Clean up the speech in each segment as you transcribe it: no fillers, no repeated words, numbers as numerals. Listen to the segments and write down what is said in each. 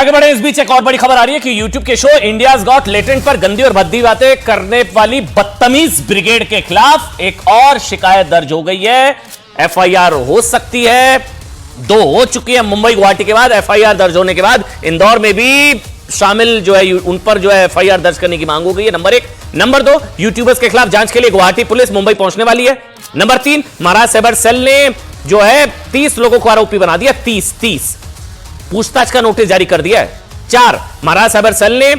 आगे बढ़े इस बीच एक और बड़ी खबर आ रही है कि YouTube के शो इंडियाज गॉट लेटेंट पर गंदी और भद्दी बातें करने वाली बदतमीज ब्रिगेड के खिलाफ एक और शिकायत दर्ज हो गई है। एफआईआर हो सकती है, 2 हो चुकी है। मुंबई गुवाहाटी के बाद एफआईआर दर्ज होने के बाद इंदौर में भी शामिल जो है उन पर जो है एफआईआर दर्ज करने की मांग हो गई है। नंबर 1। नंबर 2, यूट्यूबर्स के खिलाफ जांच के लिए गुवाहाटी पुलिस मुंबई पहुंचने वाली है। नंबर 3, महाराज साइबर सेल ने जो है 30 लोगों को आरोपी बना दिया। 30 पूछताछ का नोटिस जारी कर दिया है। 4, महाराज साइबर सेल ने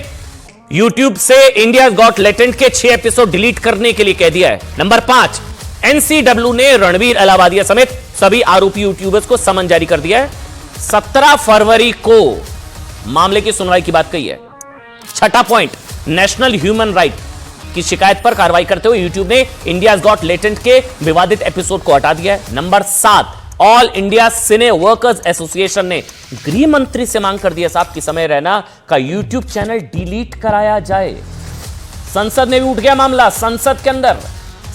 YouTube से इंडिया गॉट लेटेंट के 6 एपिसोड डिलीट करने के लिए कह दिया है। नंबर 5, NCW ने रणवीर अलाहाबादिया समेत सभी आरोपी यूट्यूबर्स को समन जारी कर दिया है। 17 फरवरी को मामले की सुनवाई की बात कही है। 6ठा पॉइंट, नेशनल ह्यूमन राइट की शिकायत पर कार्रवाई करते हुए YouTube ने इंडिया गॉट लेटेंट के विवादित एपिसोड को हटा दिया है। नंबर 7, ऑल इंडिया सिने वर्कर्स एसोसिएशन ने गृह मंत्री से मांग कर दिया साहब कि समय रैना का YouTube चैनल डिलीट कराया जाए। संसद में भी उठ गया मामला। संसद के अंदर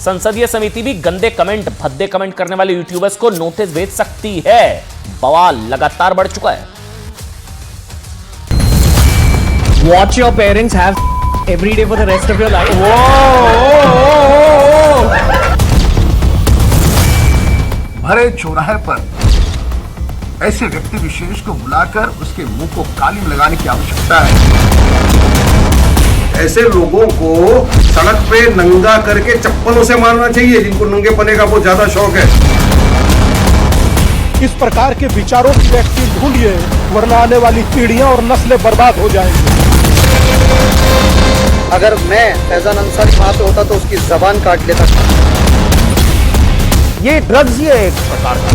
संसदीय समिति भी गंदे कमेंट, भद्दे कमेंट करने वाले यूट्यूबर्स को नोटिस भेज सकती है। बवाल लगातार बढ़ चुका है। What your parents have every day for the rest of your life. भरे चौराहे पर ऐसे व्यक्ति विशेष को बुलाकर उसके मुंह को कालिम लगाने की आवश्यकता है। ऐसे लोगों को सड़क पे नंगा करके चप्पलों से मारना चाहिए, जिनको नंगे पने का बहुत ज्यादा शौक है। इस प्रकार के विचारों की वैक्सीन ढूंढिए, वरना आने वाली पीढ़ियां और नस्लें बर्बाद हो जाएंगी। अगर मैं फैजान अंसारी वहां पे होता तो उसकी जबान काट लेता। ये ड्रग्स ही है एक प्रकार का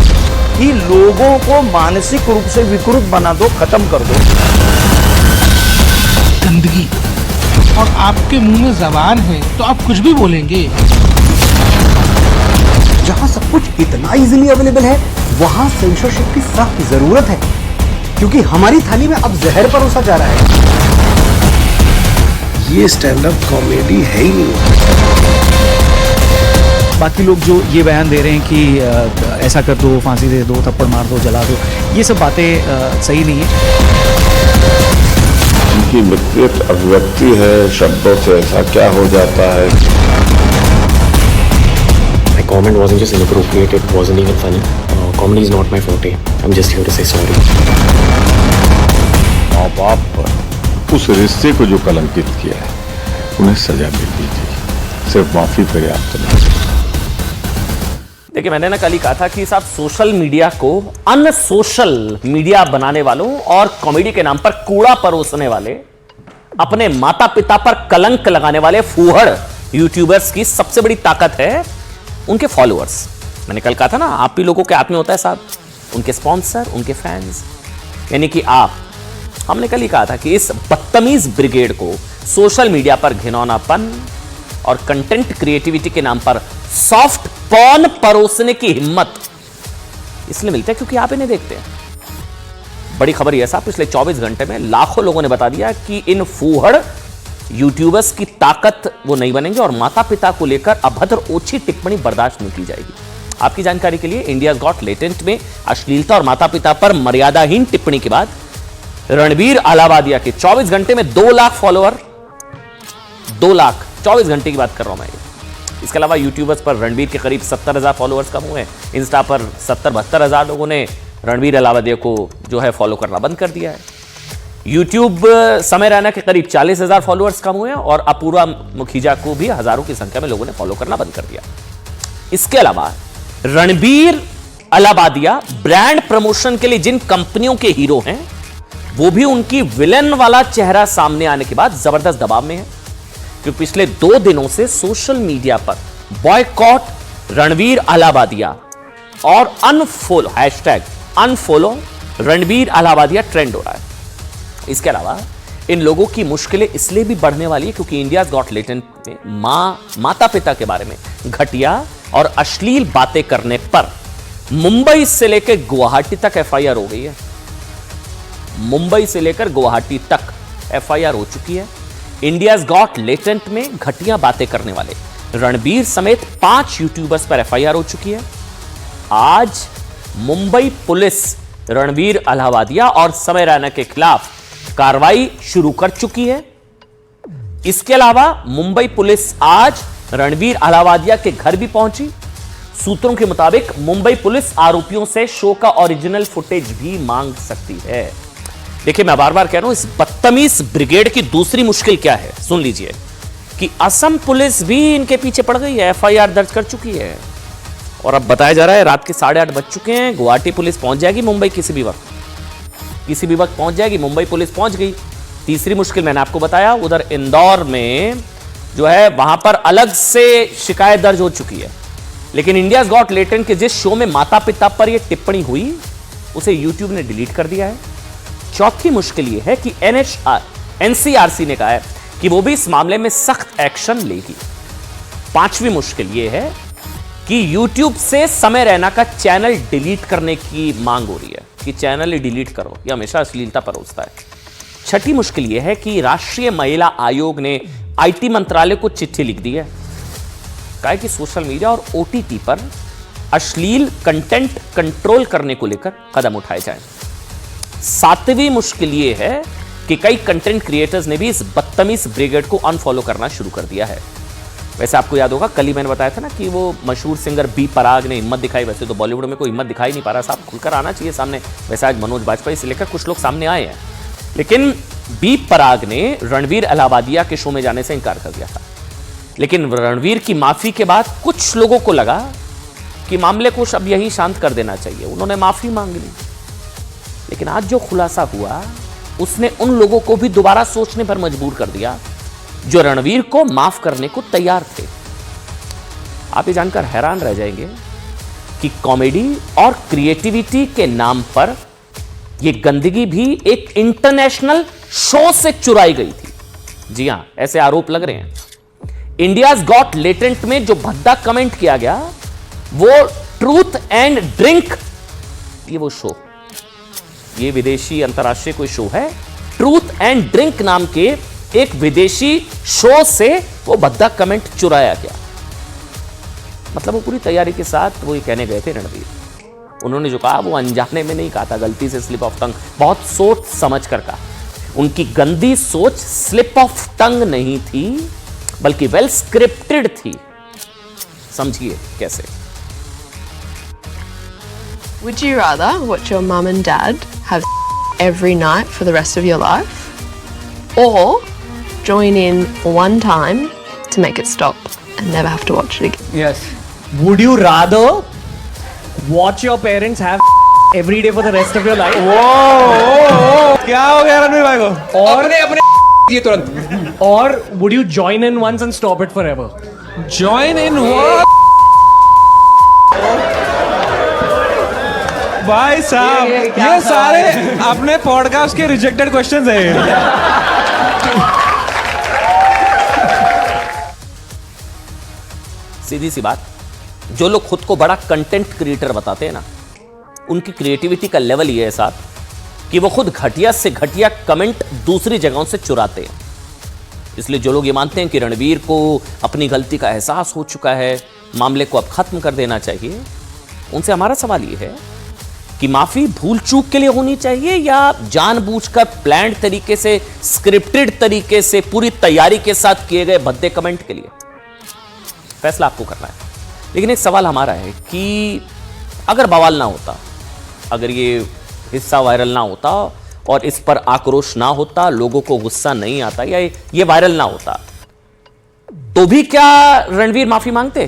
कि लोगों को मानसिक रूप से विकृत बना दो, खत्म कर दो। गंदगी और आपके मुंह में जबान है तो आप कुछ भी बोलेंगे। जहां सब कुछ इतना इजीली अवेलेबल है वहां सेंसरशिप की सख्त जरूरत है, क्योंकि हमारी थाली में अब जहर परोसा जा रहा है। ये स्टैंड अप कॉमेडी है ही नहीं। बाकी लोग जो ये बयान दे रहे हैं कि ऐसा कर दो, फांसी दे दो, थप्पड़ मार दो, जला दो, ये सब बातें सही नहीं है। उनकी विकृत अभिव्यक्ति है, शब्दों से ऐसा क्या हो जाता है। My comment wasn't just inappropriate, it wasn't even funny. Comedy is not my forte. I'm just here to say sorry. माँ बाप पर उस रिश्ते को जो कलंकित किया है उन्हें सजा मिलनी चाहिए, सिर्फ माफी पर्याप्त नहीं। देखिए, मैंने ना कल ही कहा था कि साहब सोशल मीडिया को अनसोशल मीडिया बनाने वालों और कॉमेडी के नाम पर कूड़ा परोसने वाले, अपने माता पिता पर कलंक लगाने वाले फूहड़ यूट्यूबर्स की सबसे बड़ी ताकत है उनके फॉलोअर्स। मैंने कल कहा था ना, आप भी लोगों के हाथ में होता है साहब, उनके स्पॉन्सर, उनके फैंस, यानी कि आप। हमने कल ही कहा था कि इस बदतमीज ब्रिगेड को सोशल मीडिया पर घिनौनापन और कंटेंट क्रिएटिविटी के नाम पर सॉफ्ट पॉर्न परोसने की हिम्मत इसलिए मिलती है क्योंकि आप इन्हें देखते हैं। बड़ी खबर यह साहब, पिछले 24 घंटे में लाखों लोगों ने बता दिया कि इन फूहड़ यूट्यूबर्स की ताकत वो नहीं बनेंगे और माता पिता को लेकर अभद्र ओछी टिप्पणी बर्दाश्त नहीं की जाएगी। आपकी जानकारी के लिए इंडिया गॉट लेटेंट में अश्लीलता और माता पिता पर मर्यादाहीन टिप्पणी के बाद रणवीर अलाहाबादिया के 24 घंटे में 2 लाख फॉलोअर, 2 लाख 24 घंटे की बात कर रहा हूं मैं। इसके अलावा यूट्यूबर्स पर रणवीर के करीब 70,000 फॉलोअर्स कम हुए। इंस्टा पर 70-72,000 लोगों ने रणवीर अलाहाबादिया को जो है फॉलो करना बंद कर दिया है। यूट्यूब समय रैना के करीब 40,000 फॉलोअर्स कम हुए और अपूर्वा मुखीजा को भी हजारों की संख्या में लोगों ने फॉलो करना बंद कर दिया। इसके अलावा रणवीर अलाहाबादिया ब्रांड प्रमोशन के लिए जिन कंपनियों के हीरो हैं, वो भी उनकी विलेन वाला चेहरा सामने आने के बाद जबरदस्त दबाव में है, क्योंकि पिछले 2 दिनों से सोशल मीडिया पर बॉयकॉट रणवीर अलाहाबादिया और अनफॉलो रणवीर अलाहाबादिया ट्रेंड हो रहा है। इसके अलावा इन लोगों की मुश्किलें इसलिए भी बढ़ने वाली है क्योंकि इंडिया गॉट लेटेंट में माता पिता के बारे में घटिया और अश्लील बातें करने पर मुंबई से लेकर गुवाहाटी तक एफआईआर हो गई है। मुंबई से लेकर गुवाहाटी तक एफआईआर हो चुकी है। इंडिया गॉट लेटेंट में घटिया बातें करने वाले रणबीर समेत 5 यूट्यूबर्स पर एफआईआर हो चुकी है। आज मुंबई पुलिस रणवीर अलाहाबादिया और समय रैना के खिलाफ कार्रवाई शुरू कर चुकी है। इसके अलावा मुंबई पुलिस आज रणवीर अहलावालिया के घर भी पहुंची। सूत्रों के मुताबिक मुंबई पुलिस आरोपियों से शो का ओरिजिनल फुटेज भी मांग सकती है। देखिए, मैं बार बार कह रहा हूं, इस बदतमीज ब्रिगेड की दूसरी मुश्किल क्या है, सुन लीजिए कि असम पुलिस भी इनके पीछे पड़ गई है, एफआईआर दर्ज कर चुकी है और अब बताया जा रहा है रात के 8:30 बज चुके हैं, गुवाहाटी पुलिस पहुंच जाएगी मुंबई किसी भी वक्त पहुंच जाएगी। मुंबई पुलिस पहुंच गई। तीसरी मुश्किल मैंने आपको बताया, उधर इंदौर में जो है वहां पर अलग से शिकायत दर्ज हो चुकी है, लेकिन इंडियाज गॉट लेटेंट के जिस शो में माता पिता पर यह टिप्पणी हुई उसे यूट्यूब ने डिलीट कर दिया है। चौथी मुश्किल यह है कि एनसीआरसी ने कहा है कि वो भी इस मामले में सख्त एक्शन लेगी। पांचवी मुश्किल यह है कि यूट्यूब से समय रैना का चैनल डिलीट करने की मांग हो रही है कि चैनल ही डिलीट करो, यह हमेशा अश्लीलता परोसता है। छठी मुश्किल यह है कि राष्ट्रीय महिला आयोग ने आईटी मंत्रालय को चिट्ठी लिख दी है, कहा कि सोशल मीडिया और ओटीटी पर अश्लील कंटेंट कंट्रोल करने को लेकर कदम उठाए जाएं। सातवीं मुश्किल यह है कि कई कंटेंट क्रिएटर्स ने भी इस बदतमीज ब्रिगेड को अनफॉलो करना शुरू कर दिया है। वैसे आपको याद होगा, कल ही मैंने बताया था ना कि वो मशहूर सिंगर बी पराग ने हिम्मत दिखाई। वैसे तो बॉलीवुड में कोई हिम्मत दिखाई नहीं पा रहा, साहब खुलकर आना चाहिए सामने। वैसे आज मनोज बाजपेयी से लेकर कुछ लोग सामने आए हैं, लेकिन बी पराग ने रणवीर अहलावालिया के शो में जाने से इनकार कर दिया था। लेकिन रणवीर की माफी के बाद कुछ लोगों को लगा कि मामले को अब यही शांत कर देना चाहिए, उन्होंने माफी मांग ली। लेकिन आज जो खुलासा हुआ उसने उन लोगों को भी दोबारा सोचने पर मजबूर कर दिया जो रणवीर को माफ करने को तैयार थे। आप ये जानकर हैरान रह जाएंगे कि कॉमेडी और क्रिएटिविटी के नाम पर यह गंदगी भी एक इंटरनेशनल शो से चुराई गई थी। जी हां, ऐसे आरोप लग रहे हैं। इंडियाज गॉट लेटेंट में जो भद्दा कमेंट किया गया वो ट्रूथ एंड ड्रिंक, ये वो शो, ये विदेशी अंतरराष्ट्रीय कोई शो है, ट्रूथ एंड ड्रिंक नाम के एक विदेशी शो से वो भद्दा कमेंट चुराया गया। मतलब वो पूरी तैयारी के साथ वो ये कहने गए थे रणवीर। उन्होंने जो कहा वो अनजाने में नहीं कहा था, गलती से स्लिप ऑफ टंग, बहुत सोच समझ कर कहा। उनकी गंदी सोच स्लिप ऑफ टंग नहीं थी बल्कि वेल स्क्रिप्टेड थी। समझिए कैसे। Would you rather watch your mum and dad have every night for the rest of your life, or join in one time to make it stop and never have to watch it again? Yes. Would you rather watch your parents have every day for the rest of your life? Whoa! क्या हो गया रणवीर भाई को? और ये तुरंत। और would you join in once and stop it forever? Join in what? भाई साहब, ये सारे अपने पॉडकास्ट के रिजेक्टेड क्वेश्चंस हैं। सीधी सी बात, जो लोग खुद को बड़ा कंटेंट क्रिएटर बताते हैं ना, उनकी क्रिएटिविटी का लेवल ये है साथ कि वो खुद घटिया से घटिया कमेंट दूसरी जगहों से चुराते हैं। इसलिए जो लोग ये मानते हैं कि रणवीर को अपनी गलती का एहसास हो चुका है, मामले को अब खत्म कर देना चाहिए, उनसे हमारा सवाल ये है कि माफी भूल चूक के लिए होनी चाहिए या जानबूझकर प्लान्ड तरीके से, स्क्रिप्टेड तरीके से, पूरी तैयारी के साथ किए गए भद्दे कमेंट के लिए? फैसला आपको करना है। लेकिन एक सवाल हमारा है कि अगर बवाल ना होता, अगर ये हिस्सा वायरल ना होता और इस पर आक्रोश ना होता, लोगों को गुस्सा नहीं आता या ये वायरल ना होता, तो भी क्या रणवीर माफी मांगते?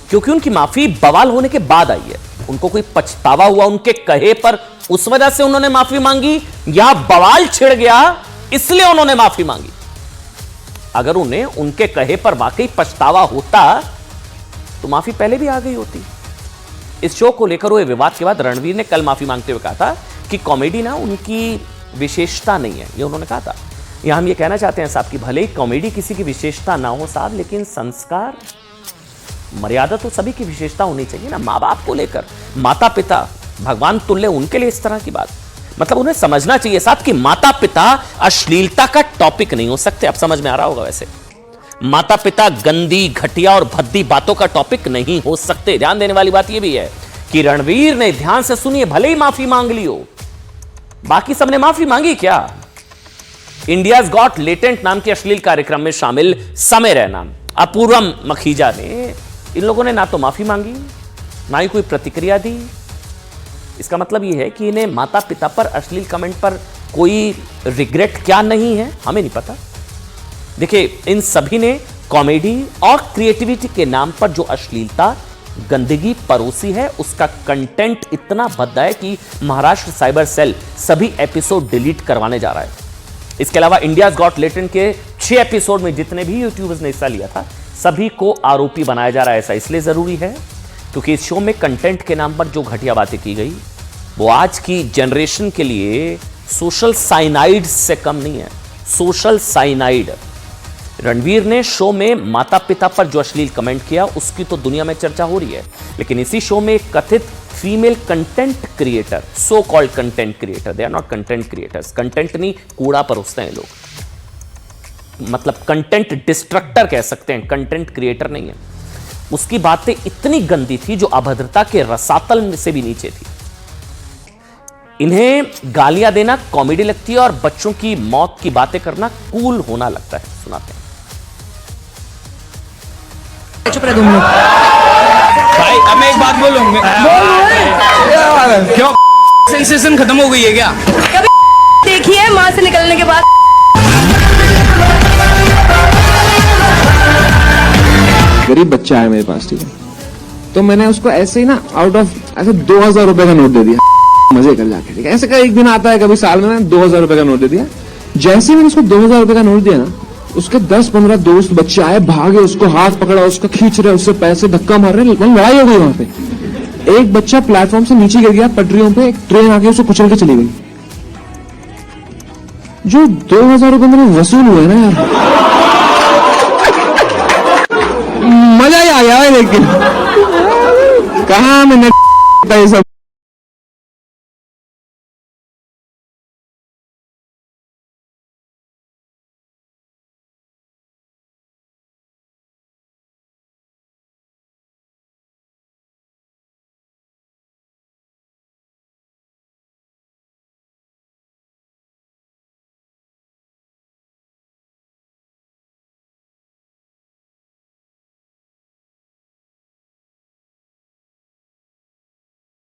क्योंकि उनकी माफी बवाल होने के बाद आई है, उनको कोई पछतावा हुआ उनके कहे पर, उस वजह से उन्होंने माफी मांगी, या बवाल छिड़ गया इसलिए उन्होंने माफी मांगी? अगर उन्हें उनके कहे पर वाकई पछतावा होता तो माफी पहले भी आ गई होती। इस शो को लेकर हुए विवाद के बाद रणवीर ने कल माफी मांगते हुए कहा था कि कॉमेडी ना उनकी विशेषता नहीं है, ये उन्होंने कहा था। यहां हम ये कहना चाहते हैं साहब कि भले ही कॉमेडी किसी की विशेषता ना हो साहब, लेकिन संस्कार, मर्यादा तो सभी की विशेषता होनी चाहिए ना। माँ बाप को लेकर, माता पिता भगवान तुल्य, उनके लिए इस तरह की बात, मतलब उन्हें समझना चाहिए साहब कि माता पिता अश्लीलता का टॉपिक नहीं हो सकते। अब समझ में आ रहा होगा, वैसे माता पिता गंदी, घटिया और भद्दी बातों का टॉपिक नहीं हो सकते। ध्यान देने वाली बात यह भी है कि रणवीर ने, ध्यान से सुनिए, भले ही माफी मांग ली हो, बाकी सबने माफी मांगी क्या? इंडियाज गॉट लेटेंट नाम के अश्लील कार्यक्रम में शामिल समय रैना, अपूर्वम मखीजा ने, इन लोगों ने ना तो माफी मांगी ना ही कोई प्रतिक्रिया दी। इसका मतलब यह है कि इन्हें माता पिता पर अश्लील कमेंट पर कोई रिग्रेट क्या नहीं है, हमें नहीं पता। देखिए, इन सभी ने कॉमेडी और क्रिएटिविटी के नाम पर जो अश्लीलता गंदगी परोसी है, उसका कंटेंट इतना भद्दा है कि महाराष्ट्र साइबर सेल सभी एपिसोड डिलीट करवाने जा रहा है। इसके अलावा इंडियाज गॉट लेटेंट के 6 एपिसोड में जितने भी यूट्यूबर्स ने हिस्सा लिया था, सभी को आरोपी बनाया जा रहा है। ऐसा इसलिए जरूरी है क्योंकि इस शो में कंटेंट के नाम पर जो घटिया बातें की गई, वो आज की जनरेशन के लिए सोशल साइनाइड से कम नहीं है। Social cyanide. रणवीर ने शो में माता पिता पर जो अश्लील कमेंट किया, उसकी तो दुनिया में चर्चा हो रही है, लेकिन इसी शो में एक कथित female content creator, so called content creator, they are not content creators, content नहीं कूड़ा परोसते हैं लोग, मतलब कंटेंट डिस्ट्रक्टर कह सकते हैं, कंटेंट क्रिएटर नहीं है। उसकी बातें इतनी गंदी थी जो अभद्रता के रसातल से भी नीचे थी। इन्हें गालियां देना कॉमेडी लगती है और बच्चों की मौत की बातें करना कूल होना लगता है। सुनाते हैं। चुप रहे तुम लोग। भाई अब मैं एक बात बोलूं, क्यों सेंसेशन खत्म हो गई है क्या? कभी देखी है मां से निकलने के बाद? गरीब बच्चा है मेरे पास, ठीक है, तो मैंने उसको ऐसे ही ना आउट ऑफ ऐसे 2000 रुपए का नोट दे दिया, मजे कर जाके, ठीक है। ऐसे का एक दिन आता है कभी साल में, ना 2000 रुपए का नोट दे दिया। जैसे मैंने उसको 2000 रुपए का नोट दिया ना, उसके 10-15 दोस्त बच्चे आए, भागे, उसको हाथ पकड़ा, उसको खींच रहे, उससे पैसे धक्का मार रहे, लड़ाई हो गई वहां पे। एक बच्चा प्लेटफॉर्म से नीचे गिर गया पटरियों पे, एक ट्रेन आके उसको कुचल के चली गई। जो 2000 रुपए मेरे वसूल हुए ना यार, मजा ही आ गया है, लेकिन कहा मैंने सब